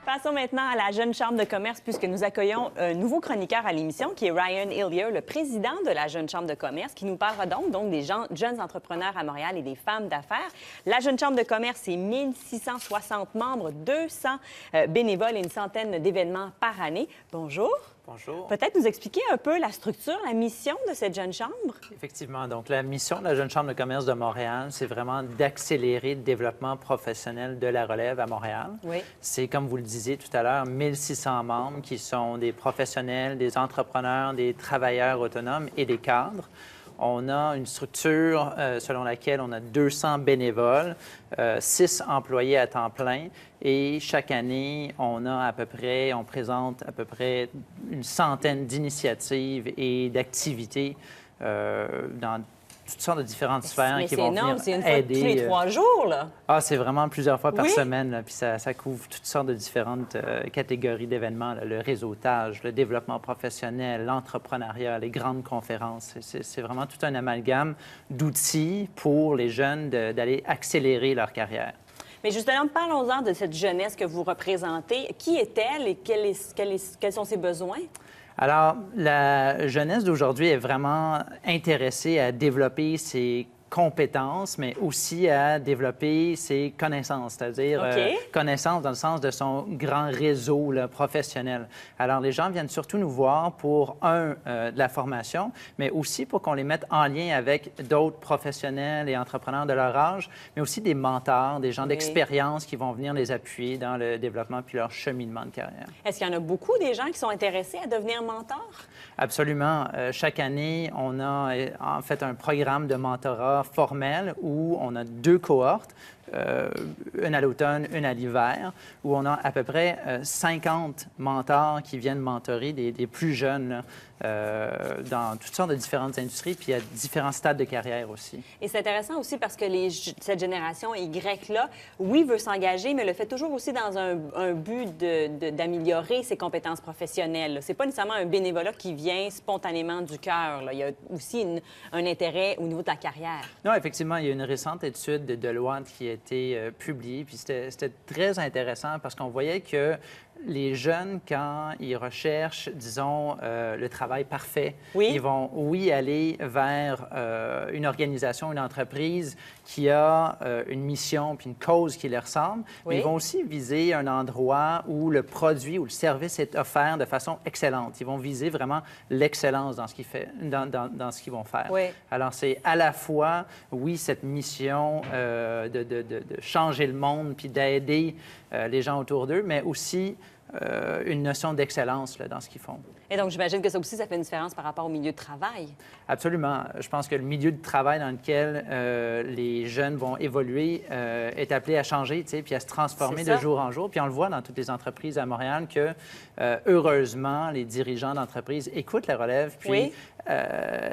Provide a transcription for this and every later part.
Passons maintenant à la Jeune Chambre de commerce, puisque nous accueillons un nouveau chroniqueur à l'émission, qui est Ryan Hillier, le président de la Jeune Chambre de commerce, qui nous parlera donc des jeunes entrepreneurs à Montréal et des femmes d'affaires. La Jeune Chambre de commerce, c'est 1660 membres, 200 bénévoles et une centaine d'événements par année. Bonjour. Bonjour. Peut-être nous expliquer un peu la structure, la mission de cette Jeune Chambre? Effectivement. Donc, la mission de la Jeune Chambre de commerce de Montréal, c'est vraiment d'accélérer le développement professionnel de la relève à Montréal. Oui. C'est, comme vous le disiez tout à l'heure, 1600 membres qui sont des professionnels, des entrepreneurs, des travailleurs autonomes et des cadres. On a une structure selon laquelle on a 200 bénévoles, 6 employés à temps plein et chaque année, on présente à peu près une centaine d'initiatives et d'activités dans toutes sortes de différentes sphères qui vont venir aider. C'est une fois tous les 3 jours, là. Ah, c'est vraiment plusieurs fois par Oui? semaine, là, puis ça couvre toutes sortes de différentes catégories d'événements, là, le réseautage, le développement professionnel, l'entrepreneuriat, les grandes conférences. C'est vraiment tout un amalgame d'outils pour les jeunes d'aller accélérer leur carrière. Mais justement, parlons-en de cette jeunesse que vous représentez. Qui est-elle et quels sont ses besoins? Alors, la jeunesse d'aujourd'hui est vraiment intéressée à développer ses compétences, mais aussi à développer ses connaissances, c'est-à-dire connaissances dans le sens de son grand réseau là, professionnel. Alors, les gens viennent surtout nous voir pour, de la formation, mais aussi pour qu'on les mette en lien avec d'autres professionnels et entrepreneurs de leur âge, mais aussi des mentors, des gens d'expérience qui vont venir les appuyer dans le développement puis leur cheminement de carrière. Est-ce qu'il y en a beaucoup des gens qui sont intéressés à devenir mentors? Absolument. Chaque année, on a en fait un programme de mentorat formel où on a 2 cohortes, une à l'automne, une à l'hiver, où on a à peu près 50 mentors qui viennent mentorer des plus jeunes là, dans toutes sortes de différentes industries, puis à différents stades de carrière aussi. Et c'est intéressant aussi parce que cette génération Y-là, oui, veut s'engager, mais le fait toujours aussi dans un but d'améliorer ses compétences professionnelles. C'est pas nécessairement un bénévolat qui vient spontanément du cœur. Il y a aussi un intérêt au niveau de la carrière. Non, effectivement, il y a une récente étude de Deloitte qui a été publiée, puis c'était très intéressant parce qu'on voyait que les jeunes, quand ils recherchent, disons, le travail parfait, ils vont, aller vers une organisation, une entreprise qui a une mission puis une cause qui leur ressemble, mais ils vont aussi viser un endroit où le produit ou le service est offert de façon excellente. Ils vont viser vraiment l'excellence dans ce qu'ils vont faire. Alors, c'est à la fois, cette mission de changer le monde puis d'aider les gens autour d'eux, mais aussi une notion d'excellence dans ce qu'ils font. Et donc, j'imagine que ça aussi, ça fait une différence par rapport au milieu de travail. Absolument. Je pense que le milieu de travail dans lequel les jeunes vont évoluer est appelé à changer, puis à se transformer de jour en jour. Puis on le voit dans toutes les entreprises à Montréal que, heureusement, les dirigeants d'entreprises écoutent la relève, puis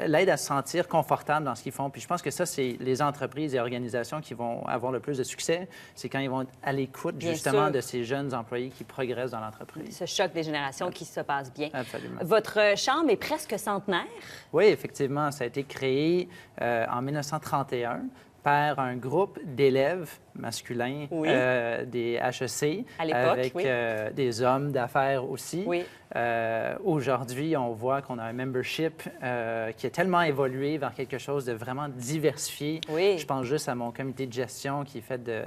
l'aident à se sentir confortables dans ce qu'ils font. Puis je pense que ça, c'est les entreprises et organisations qui vont avoir le plus de succès. C'est quand ils vont être à l'écoute, justement, de ces jeunes employés qui progressent dans l'entreprise. Ce choc des générations qui se passe bien. Absolument. Votre chambre est presque centenaire. Oui, effectivement. Ça a été créé en 1931 par un groupe d'élèves masculins des HEC, avec des hommes d'affaires aussi. Aujourd'hui, on voit qu'on a un membership qui a tellement évolué vers quelque chose de vraiment diversifié. Je pense juste à mon comité de gestion qui est fait de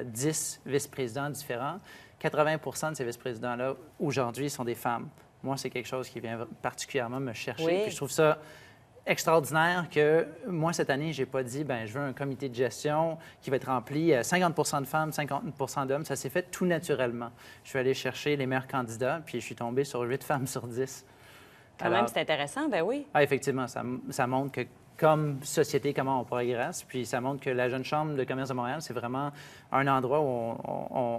10 vice-présidents différents. 80 de ces vice-présidents-là, aujourd'hui, sont des femmes. Moi, c'est quelque chose qui vient particulièrement me chercher. Puis je trouve ça extraordinaire que moi, cette année, je n'ai pas dit, je veux un comité de gestion qui va être rempli 50 de femmes, 50 d'hommes. Ça s'est fait tout naturellement. Je suis allé chercher les meilleurs candidats, puis je suis tombé sur 8 femmes sur 10. Quand même, c'est intéressant, oui. Ah, effectivement, ça montre que comme société, comment on progresse. Puis ça montre que la Jeune Chambre de commerce de Montréal, c'est vraiment un endroit où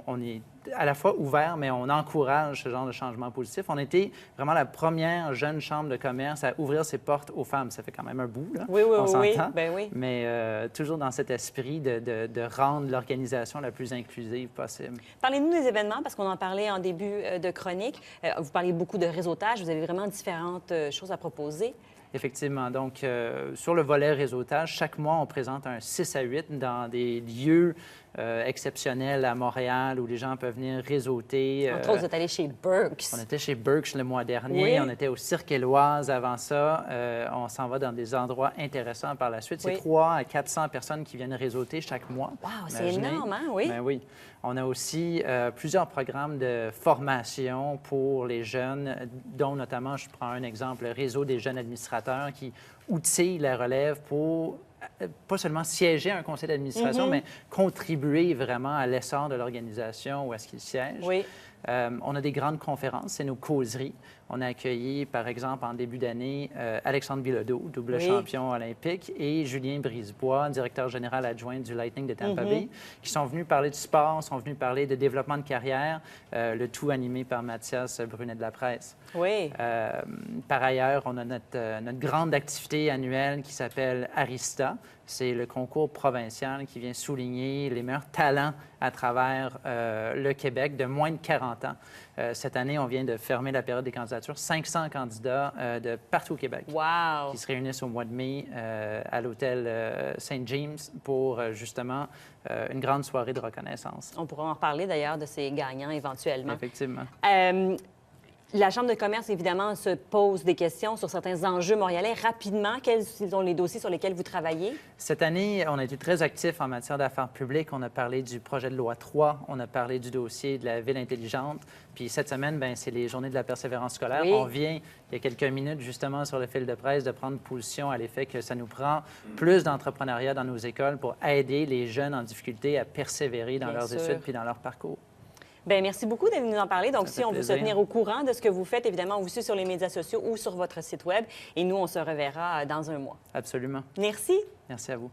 on est à la fois ouvert, mais on encourage ce genre de changement positif. On était vraiment la première jeune chambre de commerce à ouvrir ses portes aux femmes. Ça fait quand même un bout, là. On s'entend. Mais toujours dans cet esprit de rendre l'organisation la plus inclusive possible. Parlez-nous des événements, parce qu'on en parlait en début de chronique. Vous parliez beaucoup de réseautage. Vous avez vraiment différentes choses à proposer. Effectivement. Donc, sur le volet réseautage, chaque mois, on présente un 6 à 8 dans des lieux exceptionnels à Montréal où les gens peuvent venir réseauter. Entre autres, vous êtes allé chez Burks. On était chez Burks le mois dernier. Oui. On était au Cirque Éloise avant ça. On s'en va dans des endroits intéressants par la suite. C'est 300 à 400 personnes qui viennent réseauter chaque mois. Wow, c'est énorme, hein? Oui. Ben oui. On a aussi plusieurs programmes de formation pour les jeunes, dont notamment, je prends un exemple, le réseau des jeunes administrateurs qui outille la relève pour pas seulement siéger à un conseil d'administration, mais contribuer vraiment à l'essor de l'organisation où est-ce qu'il siège. Oui. On a des grandes conférences, c'est nos causeries. On a accueilli, par exemple, en début d'année, Alexandre Bilodeau, double champion olympique, et Julien Brisebois, directeur général adjoint du Lightning de Tampa Bay, qui sont venus parler du sport, sont venus parler de développement de carrière, le tout animé par Mathias Brunet de la Presse. Oui. Par ailleurs, on a notre grande activité annuelle qui s'appelle Arista. C'est le concours provincial qui vient souligner les meilleurs talents à travers le Québec de moins de 40 ans. Cette année, on vient de fermer la période des candidatures. 500 candidats de partout au Québec qui se réunissent au mois de mai à l'hôtel St. James pour justement une grande soirée de reconnaissance. On pourra en reparler d'ailleurs de ces gagnants éventuellement. Effectivement. La Chambre de commerce, évidemment, se pose des questions sur certains enjeux montréalais. Rapidement, quels sont les dossiers sur lesquels vous travaillez? Cette année, on a été très actifs en matière d'affaires publiques. On a parlé du projet de loi 3, on a parlé du dossier de la ville intelligente. Puis cette semaine, bien, c'est les journées de la persévérance scolaire. Oui. On vient, il y a quelques minutes, justement, sur le fil de presse, de prendre position à l'effet que ça nous prend plus d'entrepreneuriat dans nos écoles pour aider les jeunes en difficulté à persévérer dans leurs études puis dans leur parcours. Bien, merci beaucoup de nous en parler. Donc, si on veut se tenir au courant de ce que vous faites, évidemment, on vous suit sur les médias sociaux ou sur votre site Web. Et nous, on se reverra dans un mois. Absolument. Merci. Merci à vous.